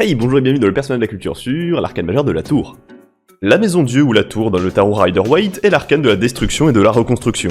Hey, bonjour et bienvenue dans le personnel de la culture sur l'arcane majeure de la tour. La maison Dieu ou la tour dans le tarot Rider-Waite est l'arcane de la destruction et de la reconstruction.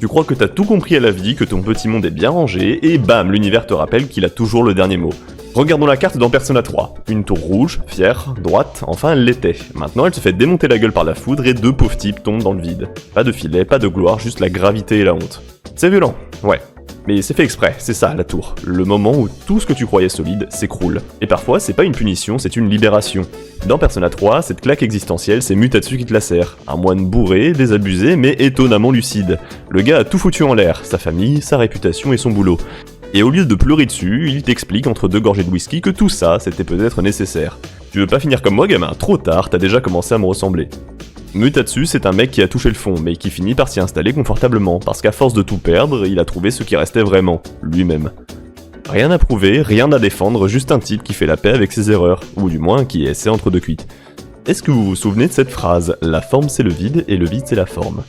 Tu crois que t'as tout compris à la vie, que ton petit monde est bien rangé, et bam, l'univers te rappelle qu'il a toujours le dernier mot. Regardons la carte dans Persona 3. Une tour rouge, fière, droite, enfin elle l'était. Maintenant elle se fait démonter la gueule par la foudre et deux pauvres types tombent dans le vide. Pas de filet, pas de gloire, juste la gravité et la honte. C'est violent, ouais. Mais c'est fait exprès, c'est ça la tour. Le moment où tout ce que tu croyais solide s'écroule. Et parfois, c'est pas une punition, c'est une libération. Dans Persona 3, cette claque existentielle, c'est Mutatsu qui te la sert. Un moine bourré, désabusé, mais étonnamment lucide. Le gars a tout foutu en l'air, sa famille, sa réputation et son boulot. Et au lieu de pleurer dessus, il t'explique entre deux gorgées de whisky que tout ça, c'était peut-être nécessaire. Tu veux pas finir comme moi, gamin? Trop tard, t'as déjà commencé à me ressembler. Mutatsu, c'est un mec qui a touché le fond, mais qui finit par s'y installer confortablement, parce qu'à force de tout perdre, il a trouvé ce qui restait vraiment, lui-même. Rien à prouver, rien à défendre, juste un type qui fait la paix avec ses erreurs, ou du moins qui essaie entre deux cuites. Est-ce que vous vous souvenez de cette phrase « La forme c'est le vide, et le vide c'est la forme ».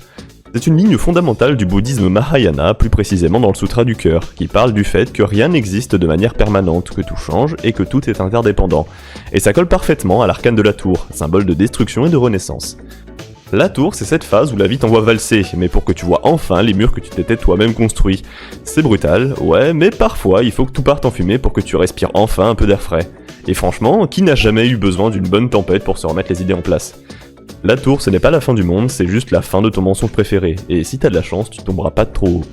C'est une ligne fondamentale du bouddhisme Mahayana, plus précisément dans le Sutra du cœur, qui parle du fait que rien n'existe de manière permanente, que tout change et que tout est interdépendant. Et ça colle parfaitement à l'arcane de la tour, symbole de destruction et de renaissance. La tour, c'est cette phase où la vie t'envoie valser, mais pour que tu vois enfin les murs que tu t'étais toi-même construits. C'est brutal, ouais, mais parfois il faut que tout parte en fumée pour que tu respires enfin un peu d'air frais. Et franchement, qui n'a jamais eu besoin d'une bonne tempête pour se remettre les idées en place? La tour, ce n'est pas la fin du monde, c'est juste la fin de ton mensonge préféré, et si t'as de la chance, tu tomberas pas de trop haut.